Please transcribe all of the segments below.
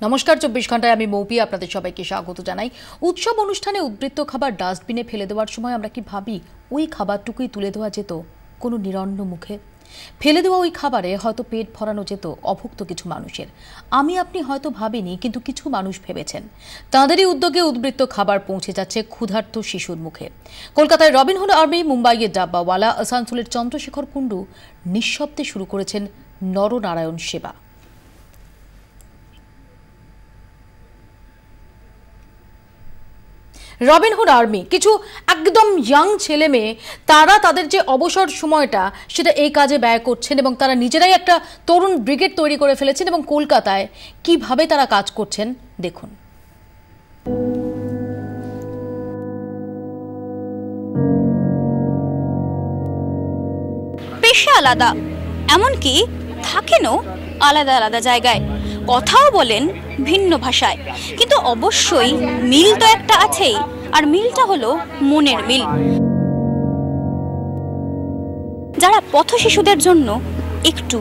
নমস্কার 24 ঘন্টায় আমি মৌপি আপনাদের সবাইকে স্বাগত জানাই। উৎসব অনুষ্ঠানে উদ্বৃত্ত খাবার ডাস্টবিনে ফেলে দেওয়ার সময় আমরা কি ভাবি ওই খাবারটুকুই তুলে দেওয়া যেত কোনো নিরন্ন মুখে? ফেলে দেওয়া ওই খাবারে হয়তো পেট ভরানো যেত অভুক্ত কিছু মানুষের। আমি আপনি হয়তো ভাবিনি, কিন্তু কিছু মানুষ ভেবেছেন। তাঁদেরই উদ্যোগে উদ্বৃত্ত খাবার পৌঁছে যাচ্ছে ক্ষুধার্ত শিশুর মুখে। কলকাতায় রবিনহুড আর্মি, মুম্বাইয়ের ডাব্বাওয়ালা, আসানসোলের চন্দ্রশেখর কুণ্ডু নিঃশব্দে শুরু করেছেন নরনারায়ণ সেবা। রবিনহুড আর্মি কিছু একদম ইয়াং ছেলে মেয়ে, তারা তাদের যে অবসর সময়টা সেটা এই কাজে ব্যয় করছেন এবং তারা নিজেরাই একটা তরুণ ব্রিগেড তৈরি করে ফেলেছেন এবং কলকাতায় কিভাবে তারা কাজ করছেন দেখুন। পেশা আলাদা, এমনকি থাকেনও আলাদা আলাদা জায়গায়, কথাও বলেন ভিন্ন ভাষায়, কিন্তু অবশ্যই মিল তো একটা আছেই, আর মিলটা হলো মনের মিল। যারা পথ শিশুদের জন্য একটু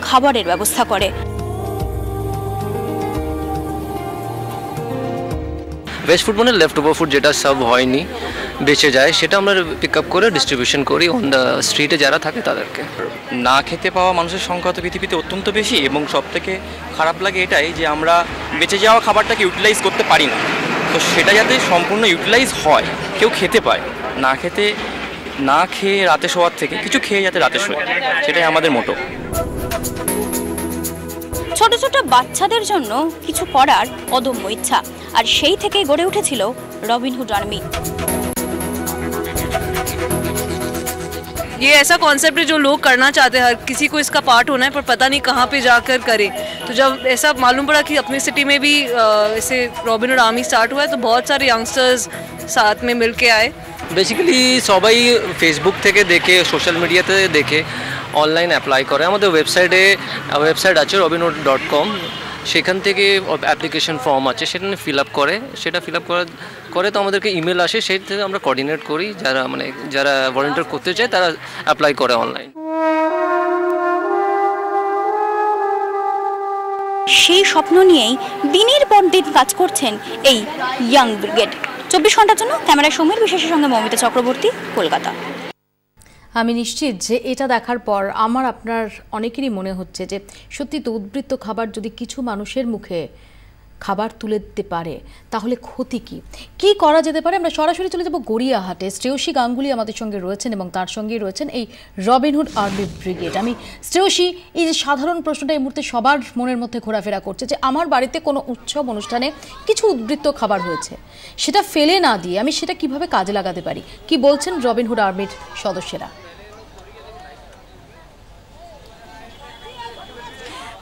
খাবারের ব্যবস্থা করে। वेस्ट फूड মানে লেফট ওভার ফুড, যেটা সার্ভ হয়নি বেঁচে যায়, সেটা আমরা পিক আপ করে ডিস্ট্রিবিউশন করি অন দ্য স্ট্রিটে যারা থাকে তাদেরকে। না খেতে পাওয়া মানুষের সংখ্যা তো পৃথিবীতে অত্যন্ত বেশি, এবং সবথেকে খারাপ লাগে এটাই যে আমরা বেঁচে যাওয়া খাবারটাকে ইউটিলাইজ করতে পারি না। তো সেটা যাতে সম্পূর্ণ ইউটিলাইজ হয়, কেউ খেতে পায়, না খেয়ে রাতে শোয়ার থেকে কিছু খেয়ে যাতে রাতে শোয়, সেটাই আমাদের মোটো। ছোট ছোট বাচ্চাদের জন্য কিছু করার অদম্য ইচ্ছা, আর সেই থেকেই গড়ে উঠেছিল রবিনহুড আর্মি। ये ऐसा कॉन्सेप्ट है जो लोग करना चाहते हैं, हर किसी को इसका पार्ट होना है, पर पता नहीं कहाँ पे जाकर करे। तो जब ऐसा मालूम पड़ा कि अपनी सिटी में भी ऐसे रॉबिनहुड आर्मी स्टार्ट हुआ है, तो बहुत सारे यंगस्टर्स साथ में मिल के आए। বেসিক্যালি সবাই ফেসবুক থেকে দেখে, সোশ্যাল মিডিয়াতে দেখে অনলাইন অ্যাপ্লাই করে। আমাদের ওয়েবসাইট আছে robinhood.com, সেখান থেকে অ্যাপ্লিকেশন ফর্ম আছে, সেটা ফিল আপ করে তো আমাদেরকে ইমেল আসে, সেই থেকে আমরা কোঅর্ডিনেট করি। যারা ভলান্টিয়ার করতে চায় তারা অ্যাপ্লাই করে অনলাইন। সেই স্বপ্ন নিয়েই দিনের পর দিন কাজ করছেন এই ইয়াং ব্রিগেড। 24 ঘন্টার জন্য ক্যামেরায় সমীর বিশেষের সঙ্গে মৌমিতা চক্রবর্তী, কলকাতা। আমি নিশ্চিত যে এটা দেখার পর আমার আপনার অনেকেরই মনে হচ্ছে যে সত্যি তো উদ্বৃত্ত খাবার যদি কিছু মানুষের মুখে খাবার তুলে দিতে পারে তাহলে ক্ষতি কি করা যেতে পারে। আমরা সরাসরি চলে যাব গড়িয়াহাটে। শ্রেয়সী গাঙ্গুলি আমাদের সঙ্গে রয়েছেন এবং তার সঙ্গেই রয়েছেন এই রবিনহুড আর্মি ব্রিগেড। আমি শ্রেয়সী, এই যে সাধারণ প্রশ্নটা এই মুহূর্তে সবার মনের মধ্যে ঘোরাফেরা করছে যে আমার বাড়িতে কোনো উৎসব অনুষ্ঠানে কিছু উদ্বৃত্ত খাবার হয়েছে, সেটা ফেলে না দিয়ে আমি সেটা কিভাবে কাজে লাগাতে পারি, কি বলছেন রবিনহুড আর্মির সদস্যরা?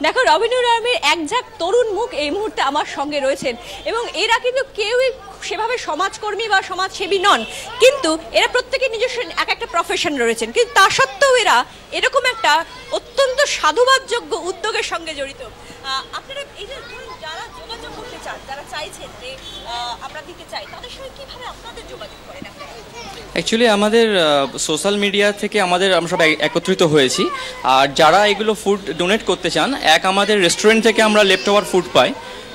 দেখো, রবিনহুড আর্মির এক ঝাঁক তরুণ মুখ এই মুহূর্তে আমার সঙ্গে রয়েছেন, এবং এরা কিন্তু কেউই সেভাবে সমাজকর্মী বা সমাজসেবী নন, কিন্তু এরা প্রত্যেকে নিজস্ব এক একটা প্রফেশন রয়েছেন, কিন্তু তা সত্ত্বেও এরা এরকম একটা অত্যন্ত সাধুবাদযোগ্য উদ্যোগের সঙ্গে জড়িত। আপনারা এই যে যারা যোগাযোগ করতে চান, যারা চাইছেন যে আমরা দিতে চাই, তাদের সঙ্গে কিভাবে আপনাদের যোগাযোগ করেন? অ্যাকচুয়ালি আমাদের সোশ্যাল মিডিয়া থেকে আমরা সব একত্রিত হয়েছি, আর যারা এগুলো ফুড ডোনেট করতে চান, আমাদের রেস্টুরেন্ট থেকে আমরা লেফট ওভার ফুড পাই,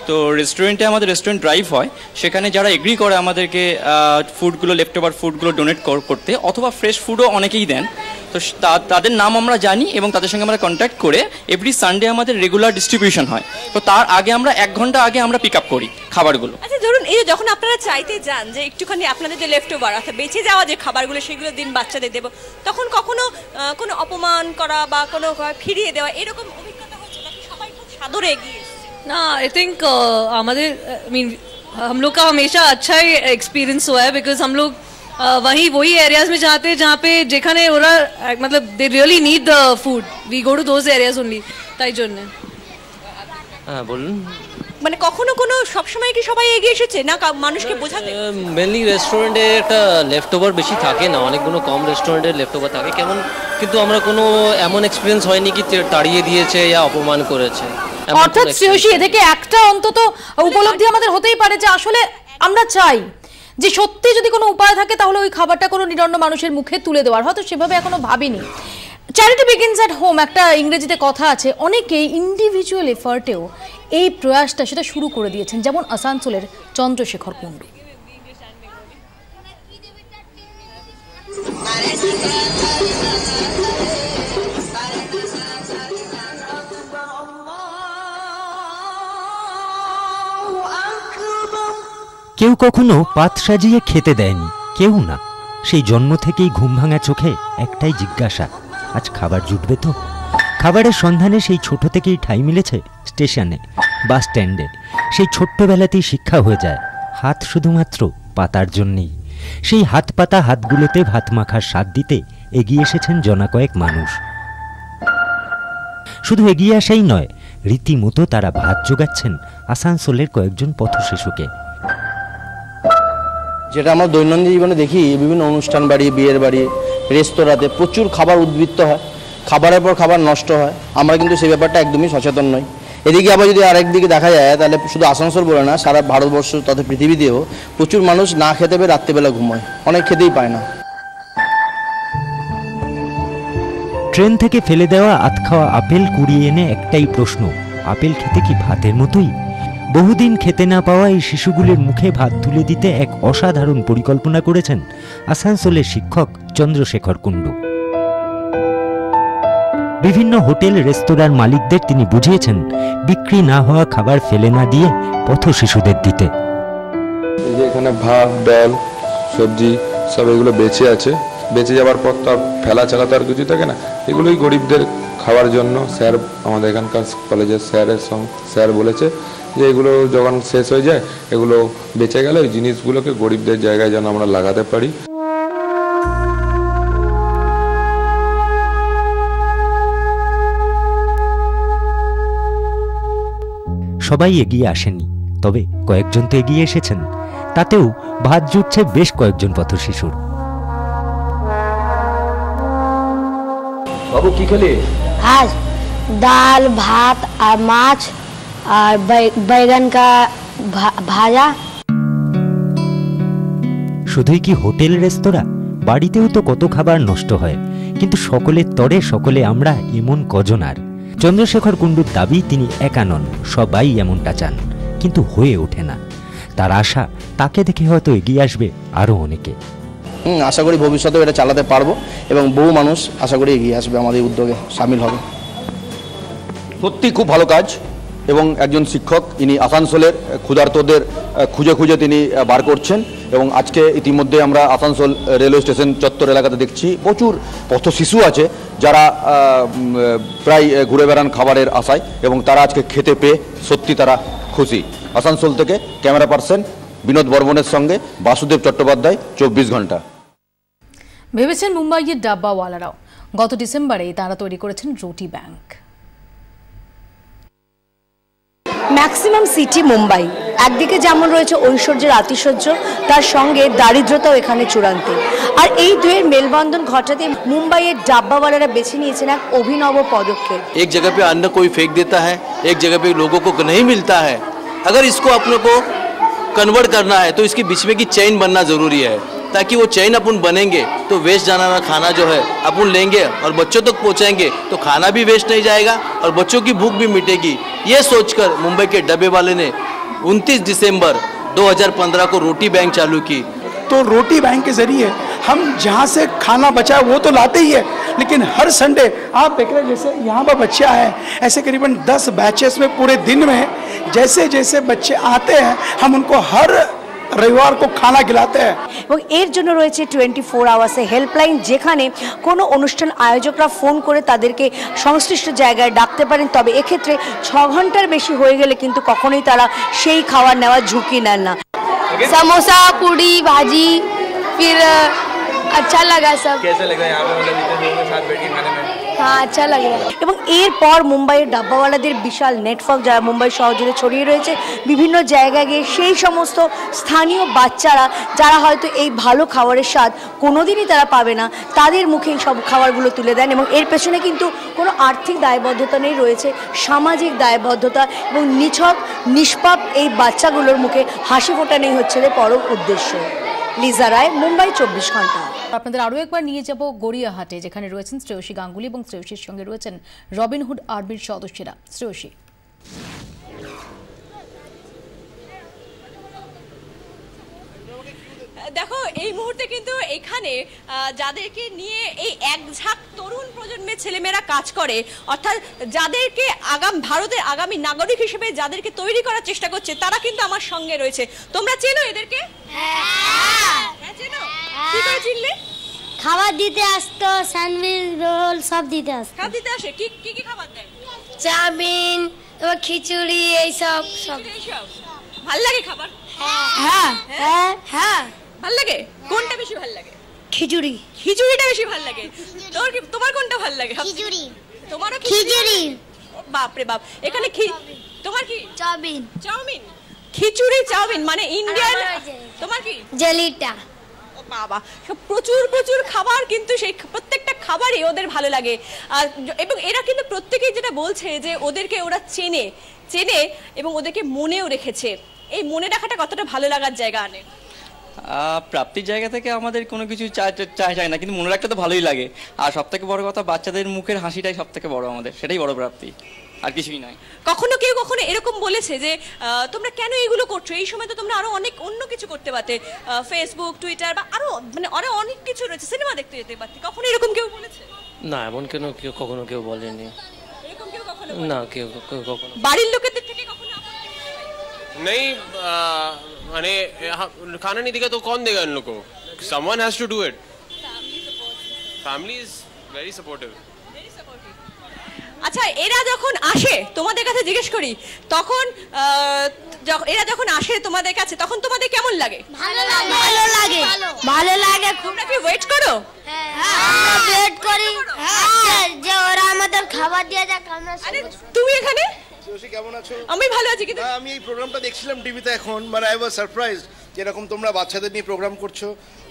তো রেস্টুরেন্টে আমাদের রেস্টুরেন্ট ড্রাইভ হয়, সেখানে যারা এগ্রি করে আমাদেরকে ফুডগুলো, লেফট ওভার ফুডগুলো ডোনেট করতে, অথবা ফ্রেশ ফুডও অনেকেই দেন, তো তাদের নাম আমরা জানি এবং তাদের সঙ্গে আমরা কন্ট্যাক্ট করে এভরি সানডে আমাদের রেগুলার ডিস্ট্রিবিউশন হয়। তো তার আগে আমরা 1 ঘন্টা আগে আমরা পিক আপ করি খাবারগুলো। আচ্ছা, ধরুন এই যখন আপনারা চাইতে যান যে একটুখানি আপনাদের যে লেফট ওভার অর্থাৎ বেঁচে যাওয়া যে খাবারগুলো সেগুলো দিন বাচ্চাদের দেবো, তখন কখনো কোনো অপমান করা বা কোনো ফিরিয়ে দেওয়া এরকম অভিজ্ঞতা হচ্ছে নাকি সবাই খুব সাদরে এগিয়ে এসেছে? ना आई थिंक हमारे हम लोग का हमेशा अच्छा ही एक्सपीरियंस हुआ है, बिकॉज हम लोग वही एरियाज में जाते हैं जहाँ पे যেখানে ওরা मतलब they really need the food, we go to those areas only, তাই জন্য। হ্যাঁ বলুন। মানে কখনো কোনো সবসময় কি সবাই এগিয়ে এসেছে না মানুষকে বোঝাতে? মেনলি রেস্টুরেন্টে একটা লেফট ওভার বেশি থাকে না, অনেকগুলো কম রেস্টুরেন্টে লেফট ওভার থাকে কেমন, কিন্তু আমরা কোনো এমন এক্সপিরিয়েন্স হয়নি কি তাড়িয়ে দিয়েছে বা অপমান করেছে। অর্থাৎ শ্রেয়সী, এদিকে একটা অন্তত উপলব্ধি আমাদের হতেই পারে যে আসলে আমরা চাই যে সত্যি যদি কোনো উপায় থাকে তাহলে ওই খাবারটা কোনো নিরন্ন মানুষের মুখে তুলে দেওয়ার, হয়তো সেভাবে এখনো ভাবিনি। চ্যারিটি বিগিনস অ্যাট হোম একটা ইংরেজিতে কথা আছে, অনেকে ইন্ডিভিজুয়াল এফার্টেও এই প্রয়াসটা সেটা শুরু করে দিয়েছেন, যেমন আসানসোলের চন্দ্রশেখর কুণ্ডু। কেউ কখনো পাত সাজিয়ে খেতে দেয়নি, কেউ না। সেই জন্ম থেকেই ঘুম ভাঙা চোখে একটাই জিজ্ঞাসা, আজ খাবার জুটবে তো? খাবারের সন্ধানে সেই ছোট থেকেই ঠাঁই মিলেছে স্টেশনে, বাস স্ট্যান্ডে। সেই ছোট্টবেলাতেই শিক্ষা হয়ে যায় হাত শুধুমাত্র পাতার জন্যেই। সেই হাত পাতা হাতগুলোতে ভাত মাখার স্বাদ দিতে এগিয়ে এসেছেন জনা কয়েক মানুষ। শুধু এগিয়ে আসাই নয়, রীতিমতো তারা ভাত জোগাচ্ছেন আসানসোলের কয়েকজন পথশিশুকে। যেটা আমরা দৈনন্দিন জীবনে দেখি, বিভিন্ন অনুষ্ঠান বাড়ি, বিয়ের বাড়ি, রেস্তোরাঁতে প্রচুর খাবার উদ্বৃত্ত হয়, খাবারের পর খাবার নষ্ট হয়। আমরা কিন্তু সেই ব্যাপারটা একদমই সচেতন নই। এদিকে আবার যদি আরেকদিকে দেখা যায়, তাহলে শুধু আসানসোল বলে না, সারা ভারতবর্ষ তথা পৃথিবীতেও প্রচুর মানুষ না খেতে পেয়ে রাত্রিবেলা ঘুমায়, অনেক খেতেই পায় না। ট্রেন থেকে ফেলে দেওয়া আধখাওয়া আপেল কুড়িয়ে এনে একটাই প্রশ্ন, আপেল খেতে কি ভাতের মতোই? বহুদিন খেতে না পাওয়া এই শিশুগুলির মুখে ভাত তুলে দিতে এক অসাধারণ পরিকল্পনা করেছেন আসানসোলের শিক্ষক চন্দ্রশেখর কুণ্ডু। বিভিন্ন হোটেল রেস্তোরাঁর মালিকদের তিনি বুঝিয়েছেন বিক্রি না হওয়া খাবার ফেলে না দিয়ে পথ শিশুদের দিতে। এখানে ভাত, ডাল, সবজি সব এগুলো বেঁচে আছে, বেঁচে যাওয়ার পর তো ফেলা ছাড়া তো আর কিছু থাকে না। এগুলোই গরিবদের খাওয়ার জন্য স্যার, আমাদের এখানকার কলেজের স্যার বলেছে যে এগুলো যখন শেষ হয়ে যায়, এগুলো বেঁচে গেলে ওই জিনিসগুলোকে গরিবদের জায়গায় যেন আমরা লাগাতে পারি। সবাই এগিয়ে আসেনি, তবে কয়েকজন তো এগিয়ে এসেছেন। তাতেও ভাত জুটছে বেশ কয়েকজন পথশিশুর। বাবু কি খেলে? आज दाल, भात और माछ और बैगन का भाजा। শুধুই কি হোটেল রেস্তোরাঁ? বাড়িতেও তো কত খাবার নষ্ট হয়, কিন্তু সকলের তরে সকলে আমরা এমন কজন আর? চন্দ্রশেখর কুণ্ডুর দাবি তিনি একা নন, সবাই এমনটা চান, কিন্তু হয়ে ওঠে না। তার আশা তাকে দেখে হয়তো এগিয়ে আসবে আরো অনেকে। আশা করি ভবিষ্যতেও এটা চালাতে পারবো এবং বহু মানুষ আশা করি এগিয়ে আসবে, আমাদের উদ্যোগে সামিল হবে। সত্যি খুব ভালো কাজ, এবং একজন শিক্ষক ইনি আসানসোলের ক্ষুধার্তদের খুঁজে খুঁজে তিনি বার করছেন। এবং আজকে ইতিমধ্যে আমরা আসানসোল রেলওয়ে স্টেশন চত্বর এলাকাতে দেখছি প্রচুর পথ শিশু আছে যারা প্রায় ঘুরে বেড়ান খাবারের আশায়, এবং তারা আজকে খেতে পেয়ে সত্যি তারা খুশি। আসানসোল থেকে ক্যামেরা পার্সন বিনোদ বর্মনের সঙ্গে বাসুদেব চট্টোপাধ্যায়, 24 ঘন্টা। ভেবেছেন মুম্বাইয়ের ডাব্বাওয়ালারাও। গত ডিসেম্বরে তারা তৈরি করেছেন রুটি ব্যাংক। ম্যাক্সিমাম সিটি মুম্বাই, একদিকে যেমন রয়েছে ঐশ্বর্যের আতিশয্য, তার সঙ্গে দারিদ্রতাও এখানে চূড়ান্ত। আর এই দুয়ের মেলবন্ধন ঘটাতে মুম্বাইয়ের ডাব্বাওয়ালারা বেছে নিয়েছেন এক অভিনব পদক্ষেপ। एक जगह पे अन्न कोई फेंक देता है, एक जगह पे लोगों को नहीं मिलता है। अगर इसको अपने को कन्वर्ट करना है तो इसके बीच में की चेन बनना ज़रूरी है, ताकि वो चेन अपन बनेंगे तो वेस्ट जाना खाना जो है अपन लेंगे और बच्चों तक पहुंचाएंगे, तो खाना भी वेस्ट नहीं जाएगा और बच्चों की भूख भी मिटेगी। ये सोचकर मुंबई के डब्बे वाले ने 29 दिसंबर 2015 को रोटी बैंक चालू की। तो रोटी बैंक के जरिए हम जहाँ से खाना बचा वो तो लाते ही है, लेकिन हर संडे आप देख रहे हैं जैसे यहाँ पर बच्चे आए, ऐसे करीबन 10 बैचेस में पूरे दिन में जैसे जैसे बच्चे आते हैं हम उनको हर रविवार को खाना खिलाते हैं। এবং এর জন্য রয়েছে 24 আওয়ার্সে হেল্পলাইন, যেখানে কোনো অনুষ্ঠান আয়োজকরা ফোন করে তাদেরকে সংশ্লিষ্ট জায়গায় ডাকতে পারেন। তবে এক্ষেত্রে 6 ঘন্টার বেশি হয়ে গেলে কিন্তু কখনোই তারা সেই খাবার নেওয়ার ঝুঁকি নেন না। समोसा, पूड़ी, भाजी, फिर अच्छा लगा सब। कैसा लगा यहाँ पे, मतलब इतने लोगों के साथ बैठ के खाने में? हाँ, अच्छा लग रहा है। এবং এরপর মুম্বাইয়ের ডাব্বাওয়ালাদের বিশাল নেটওয়ার্ক যারা মুম্বাই শহর জুড়ে ছড়িয়ে রয়েছে, বিভিন্ন জায়গায় গিয়ে সেই সমস্ত স্থানীয় বাচ্চারা যারা হয়তো এই ভালো খাবারের স্বাদ কোনোদিনই তারা পাবে না, তাদের মুখে এই সব খাবারগুলো তুলে দেন। এবং এর পেছনে কিন্তু কোনো আর্থিক দায়বদ্ধতা নেই, রয়েছে সামাজিক দায়বদ্ধতা, এবং নিছক নিষ্পাপ এই বাচ্চাগুলোর মুখে হাসি ফোটানোই হচ্ছে পরম উদ্দেশ্য। লিজা রায়, মুম্বাই 24 ঘন্টা। আপনাদের আরও একবার নিয়ে যাব গড়িয়াহাটে, যেখানে রয়েছেন শ্রেয়সী গাঙ্গুলি এবং শ্রেয়সীর সঙ্গে রয়েছেন রবিনহুড আর্মির সদস্যরা। শ্রেয়সী, দেখো এই মুহূর্তে কিন্তু এখানে যাদেরকে নিয়ে এই এক ঝাঁক তরুণ প্রজন্মের ছেলেমেয়েরা কাজ করে, অর্থাৎ যাদেরকে ভারতের আগামী নাগরিক হিসেবে যাদেরকে তৈরি করার চেষ্টা করছে, তারা কিন্তু আমার সঙ্গে রয়েছে। তোমরা চেনো এদেরকে? হ্যাঁ চেনো। কি করে চিনলে? খাবার দিতে আসতো, স্যান্ডউইচ, রোল সব দিতে আসতো। খাবার দিতে আসে? কি কি খাবার দেয়? চাউমিন, তারপর খিচুড়ি, এইসব সব। ভাল লাগে খাবার? হ্যাঁ হ্যাঁ হ্যাঁ ভাল লাগে। কোনটা বেশি ভাল লাগে? খিচুড়ি। খিচুড়িটা বেশি ভাল লাগে। তোমার কোনটা ভাল লাগে? খিচুড়ি। তোমারও খিচুড়ি। বাপ রে বাপ। এখানে তোমার কি? চাউমিন। চাউমিন, খিচুড়ি, চাউমিন মানে ইন্ডিয়ান। তোমার কি? জেলিটা। ও বাবা, সব প্রচুর প্রচুর খাবার, কিন্তু সেই প্রত্যেকটা খাবারই ওদের ভালো লাগে। এবং এরা কিন্তু প্রত্যেকেই যেটা বলছে যে ওদেরকে ওরা চেনে এবং ওদেরকে মনেও রেখেছে। এই মনে রাখাটা কতটা ভালো লাগার জায়গা আনে? প্রাপ্তির জায়গা থেকে আমাদের কোনো কিছু চাই না, কিন্তু মনে রাখতে তো ভালোই লাগে। আর সব থেকে বড় কথা, বাচ্চাদের মুখের হাসিটাই সব থেকে বড় আমাদের, সেটাই বড় প্রাপ্তি, আর কিছুই নয়। কখনো এরকম বলেছে যে তোমরা কেন এগুলো করছো? এই সময় তো তোমরা আরো অনেক অন্য কিছু করতে পারতে, ফেসবুক, টুইটার বা আরো অনেক কিছু রয়েছে, সিনেমা দেখতে যেতে পারতে। কখনো এরকম কেউ বলেছে? না, এমন কখনো কেউ বলেনি। এরকম কেউ কখনো না, কেউ কখনো। বাড়ির লোকেদের থেকে কখনো नहीं, माने खाना नहीं देगा तो कौन देगा इन लोगों को? Someone has to do it. Family is very supportive. আচ্ছা, এরা যখন আসে তোমাদের কাছে, জিজ্ঞেস করি, তখন এরা যখন আসে তোমাদের কাছে, তখন তোমাদের কেমন লাগে? ভালো লাগে। ভালো লাগে। ভালো লাগে। তোমরা কি ওয়েট করো? হ্যাঁ, আমরা ওয়েট করি যে ওরা আমাদের খাবার দিয়ে যাক। আমরা তুমি এখানে? শ্রেয়সী কেমন আছো? আমি ভালো আছি, কিন্তু আমি এই প্রোগ্রামটা দেখছিলাম টিভিতে এখন, মানে আই ওয়াজ সারপ্রাইজড যেরকম তোমরা বাচ্চাদের নিয়ে প্রোগ্রাম করছো।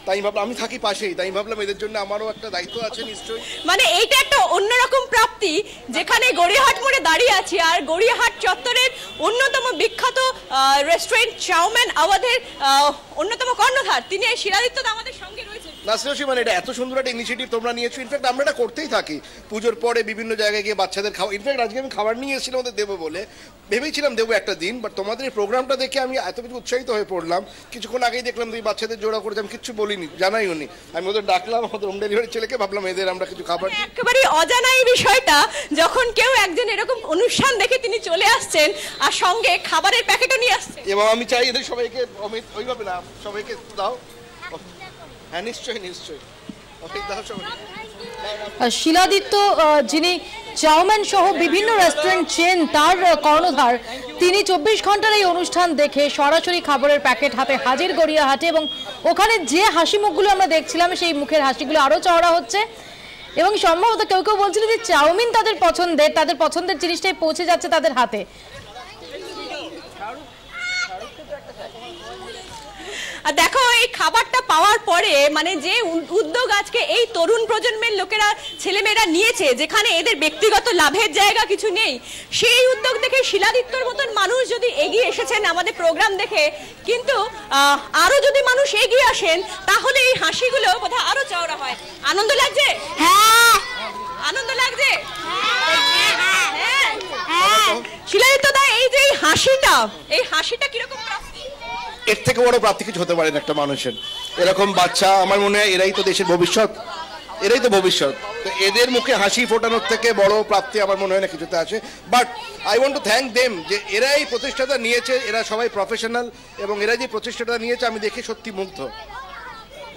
তাই ভাবলাম, আমি থাকি পাশেই, তাই ভাবলাম এদের জন্য আমারও একটা দায়িত্ব আছে নিশ্চয়ই। মানে এইটা একটা অন্যরকম প্রাপ্তি, যেখানে গড়িয়াহাট মোড়ে দাঁড়িয়ে আছি, আর গড়িয়াহাট চত্বরের অন্যতম বিখ্যাত রেস্টুরেন্ট চাউমিন আওয়াধের অন্যতম কর্ণধার, তিনি এই শিলাদিত্য আমাদের সঙ্গে রয়েছে। না শ্রেয়সী, মানে এটা এত সুন্দর একটা ইনিশিয়েটিভ তোমরা নিয়েছো। ইনফ্যাক্ট আমরা এটা করতেই থাকি, পুজোর পরে বিভিন্ন জায়গায় গিয়ে বাচ্চাদের খাওয়া। ইনফ্যাক্ট আজকে আমি খাবার নিয়ে এসেছিলাম ওদের দেবো বলে, ভেবেছিলাম দেবো একটা দিন, বাট তোমাদের এই প্রোগ্রামটা দেখে আমি এত কিছু উৎসাহিত হয়ে পড়লাম। কিছুক্ষণ আগেই দেখলাম তুই বাচ্চাদের জোড়া করেছে, আমি কিচ্ছু বলিনি, জানাই উনি। আমি ওদের ডাকলাম, আমাদের হোম ডেলিভারি ছেলেকে, ভাবলাম এদের আমরা কিছু খাবার। একেবারে অজানা এই বিষয়টা, যখন কেউ একজন এরকম অনুষ্ঠান দেখে তিনি চলে আসছেন আর সঙ্গে খাবারের প্যাকেটও নিয়ে আসছেন। এবং আমি চাই এদের সবাইকে, অমিত ওইভাবে না, সবাইকে দাও। হ্যাঁ নিশ্চয়ই নিশ্চয়ই, অমিত দাও সবাই। শিলাদিত্য, যিনি চাউমিন সহ বিভিন্ন রেস্টুরেন্ট চেন তার কর্ণধার, তিনি 24 ঘন্টার এই অনুষ্ঠান দেখে সরাসরি খাবারের প্যাকেট হাতে হাজির গড়িয়াহাটে, এবং ওখানে যে হাসি মুখগুলো আমরা দেখছিলাম, সেই মুখের হাসিগুলো আরও চওড়া হচ্ছে। এবং সম্ভবত কেউ কেউ বলছিল যে চাউমিন তাদের পছন্দের জিনিসটাই পৌঁছে যাচ্ছে তাদের হাতে। আর দেখো, এই খাবারটা পাওয়ার পরে মানে যে উদ্যোগ আজকে এই তরুণ প্রজন্মের লোকেরা, ছেলেমেয়েরা নিয়েছে, যেখানে এদের ব্যক্তিগত লাভের জায়গা কিছু নেই, সেই উদ্যোগ দেখে শিলাদিত্যর মতন মানুষ যদি এগিয়ে এসেছেন আমাদের প্রোগ্রাম দেখে, কিন্তু আরো যদি মানুষ এগিয়ে আসেন, তাহলে এই হাসিগুলো বোধহয় আরো চওড়া হয়। আনন্দ লাগছে? হ্যাঁ। আনন্দ লাগছে? হ্যাঁ। শিলাদিত্য দা, এই যে এই হাসিটা কিরকম? এর থেকে বড় প্রাপ্তি কিছু হতে পারে না একটা মানুষের। এরকম বাচ্চা, আমার মনে হয় এরাই তো দেশের ভবিষ্যৎ, এরাই তো ভবিষ্যৎ। তো এদের মুখে হাসি ফোটানোর থেকে বড় প্রাপ্তি আমার মনে হয় না কিছুতে আছে। But I want to thank them, যে এরা এই প্রচেষ্টাটা নিয়েছে, এরা সবাই প্রফেশনাল, এবং এরা যে প্রচেষ্টাটা নিয়েছে আমি দেখে সত্যি মুগ্ধ।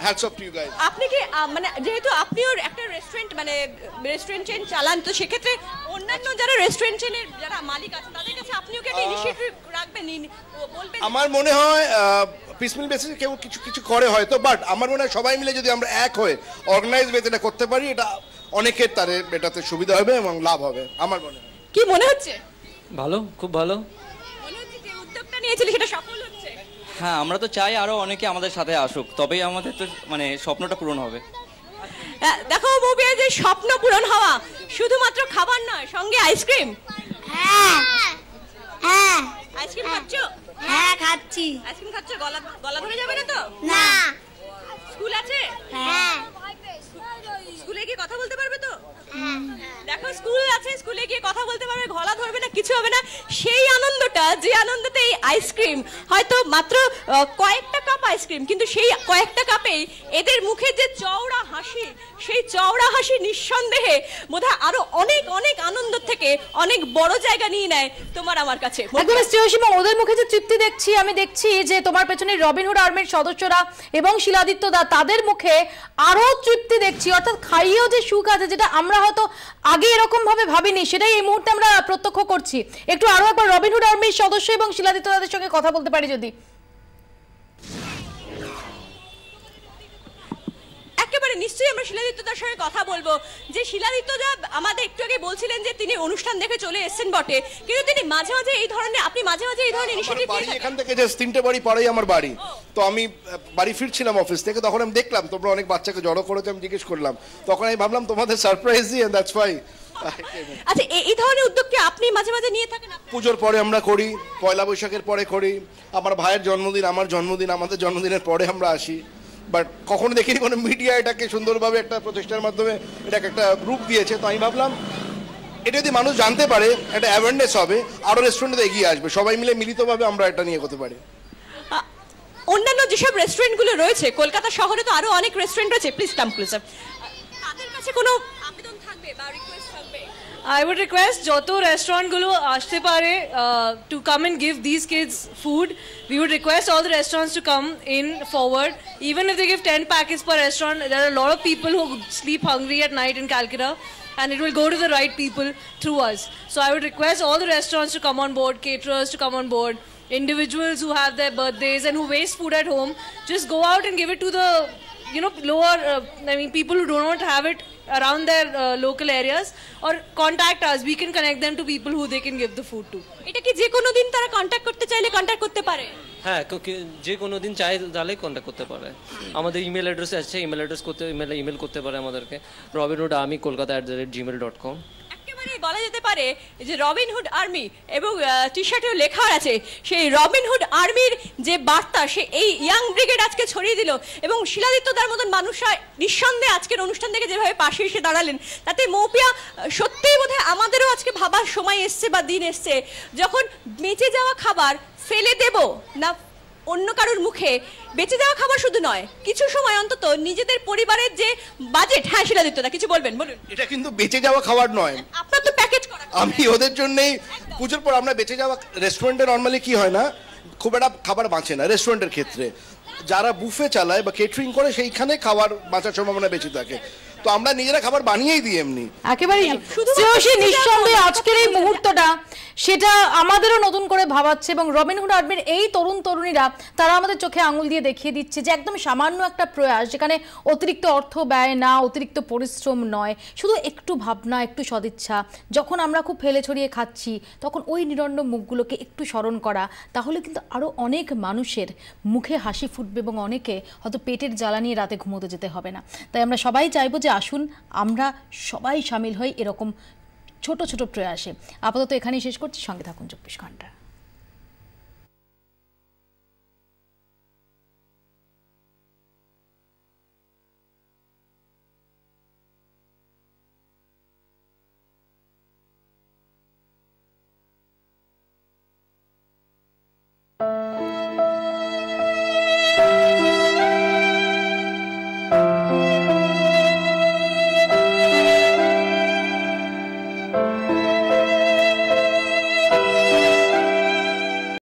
Hats off to you guys. আপনি কি মানে যেহেতু আপনিও একটা রেস্টুরেন্ট চেন চালান, তো সেক্ষেত্রে অন্যান্য যারা রেস্টুরেন্ট চেনের যারা মালিক আছেন, তাদের কাছে আপনিও কি একটা ইনিশিয়েটিভ রাখবেন, বলবেন? আমার মনে হয় পিসমিল বেসিসে কেউ কিছু করে হয়তো, বাট আমার মনে হয় সবাই মিলে যদি আমরা এক হয়ে অর্গানাইজ ওয়েতে এটা করতে পারি, এটা অনেকের এটাতে সুবিধা হবে এবং লাভ হবে আমার মনে হয়। কি মনে হচ্ছে? ভালো, খুব ভালো মনে হচ্ছে যে উদ্যোগটা নিয়েছিলি সেটা সফল হচ্ছে। হ্যাঁ, আমরা তো চাই আরো অনেকে আমাদের সাথে আসুক, তবেই আমাদের তো মানে স্বপ্নটা পূরণ হবে। দেখো মুভিয়া, যে স্বপ্ন পূরণ হওয়া শুধুমাত্র খাবার নয়, সঙ্গে আইসক্রিম। হ্যাঁ হ্যাঁ। আইসক্রিম খাচ্ছো? হ্যাঁ খাচ্ছি। আইসক্রিম খাচ্ছো? গলা ধরে যাবে না তো? না। স্কুল আছে? হ্যাঁ। স্কুলে গিয়ে কথা বলতে পারবে তো? দেখো স্কুল আছে, স্কুলে গিয়ে কথা বলতে পারবে, গলা ধরবে না, কিছু হবে না। সেই আনন্দটা, যে আনন্দতে এই আইসক্রিম হয়তো মাত্র কয়েকটা কাপ আইসক্রিম, কিন্তু সেই কয়েকটা কাপেই এদের মুখে যে চওড়া হাসি, সেই চওড়া হাসি নিঃসন্দেহে বোধহয় আরো অনেক অনেক আনন্দ থেকে অনেক বড় জায়গা নিয়ে নেয় তোমার আমার কাছে। একদম শ্রেয়সীমা, ওদের মুখে যে তৃপ্তি দেখছি, আমি দেখছি যে তোমার পেছনে রবিনহুড আর্মির সদস্যরা এবং শিলাদিত্য দা, তাদের মুখে আরো তৃপ্তি দেখছি, অর্থাৎ খাইয়েও যে সুখ আছে, যেটা আমরা হয়তো আগে এরকম ভাবে ভাবিনি, সেটাই এই মুহূর্তে আমরা প্রত্যক্ষ করছি। একটু আরো একবার রবিনহুড আর্মির সদস্য এবং শিলাদিত্য দাদের সঙ্গে কথা বলতে পারি যদি। একেবারে নিশ্চয়ই আমরা শিলাদিত্যদার সঙ্গে কথা বলবো। যে শিলাদিত্যদা আমাদের একটু আগে বলছিলেন যে তিনি অনুষ্ঠান দেখে চলে এসেছেন বটে, কিন্তু তিনি মাঝে মাঝে এই ধরনের, আপনি মাঝে মাঝে এই ধরনের ইনিশিয়েটিভ নিয়ে থাকেন। এখান থেকে যে 3টে বাড়ি পরেই আমার বাড়ি, তো আমি বাড়ি ফিরছিলাম অফিস থেকে, তখন আমি দেখলাম তোমরা অনেক বাচ্চাকে জড়ো করেছো, আমি জিজ্ঞেস করলাম, তখন আমি ভাবলাম তোমাদের সারপ্রাইজ দিই, এন্ড দ্যাটস ওয়াই। আচ্ছা, এই ধরনের উদ্যোগ কি আপনি মাঝে মাঝে নিয়ে থাকেন? পুজোর পরে আমরা করি, পয়লা বৈশাখের পরে করি, আমার ভাইয়ের জন্মদিন, আমার জন্মদিন, আমাদের জন্মদিনের পরে আমরা আসি। বাট কখনো দেখিনি কোনো মিডিয়া এটাকে সুন্দরভাবে একটা প্রচেষ্টার মাধ্যমে এটাকে একটা রূপ দিয়েছে। তো আমি ভাবলাম এটা যদি মানুষ জানতে পারে, একটা অ্যাওয়ারনেস হবে, আরও রেস্টুরেন্টে এগিয়ে আসবে, সবাই মিলে মিলিতভাবে আমরা এটা নিয়ে করতে পারি। অন্যান্য যেসব রেস্টুরেন্টগুলো রয়েছে, কলকাতা শহরে তো আরো অনেক রেস্টুরেন্ট রয়েছে, প্লিজ কাম ক্লোজার, তাদের কাছে কোনো আবেদন থাকবে বা রিকোয়েস্ট থাকবে? I would request joto restaurant gulo ashte pare to come and give these kids food. We would request all the restaurants to come in forward. Even if they give 10 packets per restaurant, there are a lot of people who sleep hungry at night in Calcutta, and it will go to the right people through us. So I would request all the restaurants to come on board, caterers to come on board, individuals who have their birthdays and who waste food at home, just go out and give it to the lower, people who do not have it around their local areas, or contact us. We can connect them to people who they can give the food to. এটা কি যে কোনো দিন তারা contact করতে চাইলে contact করতে পারে? হ্যাঁ, যে কোনো দিন চাই তাহলে কন্ট্যাক্ট করতে পারে। আমাদের ইমেল অ্যাড্রেস আছে, ইমেল করতে পারে আমাদেরকে, robinhood@gmail.com। একেবারে বলা যেতে পারে যে রবিনহুড আর্মি, এবং টি শার্টেও লেখা আছে সেই রবিনহুড আর্মির যে বার্তা, সে এই ইয়াং ব্রিগেড আজকে ছড়িয়ে দিল। এবং শিলাদিত্যদার মতন মানুষরা নিঃসন্দেহে আজকের অনুষ্ঠান থেকে যেভাবে পাশে এসে দাঁড়ালেন, তাতে মৌপিয়া সত্যিই বোধহয় আমাদেরও আজকে ভাবার সময় এসছে বা দিন এসছে, যখন বেঁচে যাওয়া খাবার ফেলে দেব না অন্য কারোর মুখে। বেঁচে যাওয়া খাবার শুধু নয়, কিছু সময় অন্তত নিজেদের পরিবারের যে বাজেট। হ্যাঁ শিলাদিত্যদা কিছু বলবেন, বলুন। এটা কিন্তু বেঁচে যাওয়া খাবার নয়, আপনার তো প্যাকেজ করা। আমি ওদের জন্যই পুজোর পর আমরা বেঁচে যাওয়া, রেস্টুরেন্টে নর্মালি কি হয় না, খুব একটা খাবার বাঁচে না রেস্টুরেন্টের ক্ষেত্রে। যারা বুফে চালায় বা কেটারিং করে, সেইখানে খাবার বাঁচার সম্ভাবনা বেশি থাকে। তো আমরা নিজেরা খাবার বানিয়েই দিই এমনি। একেবারে নিঃসন্দেহে আজকের এই মুহূর্তটা সেটা আমাদেরও নতুন করে ভাবাচ্ছে, এবং রবিনহুড আর্মির এই তরুণ তরুণীরা তারা আমাদের চোখে আঙুল দিয়ে দেখিয়ে দিচ্ছে যে একদম সামান্য একটা প্রয়াস, যেখানে অতিরিক্ত অর্থ ব্যয় না, অতিরিক্ত পরিশ্রম নয়, শুধু একটু ভাবনা, একটু সদিচ্ছা। যখন আমরা খুব ফেলে ছড়িয়ে খাচ্ছি, তখন ওই নিরন্ন মুখগুলোকে একটু স্মরণ করা, তাহলে কিন্তু আরও অনেক মানুষের মুখে হাসি ফুটবে, এবং অনেকে হয়তো পেটের জ্বালা নিয়ে রাতে ঘুমোতে যেতে হবে না। তাই আমরা সবাই চাইবো যে আসুন আমরা সবাই সামিল হই এরকম ছোট ছোট প্রয়াসে। আপাতত এখানেই শেষ করছি, সঙ্গে থাকুন 24 ঘন্টা।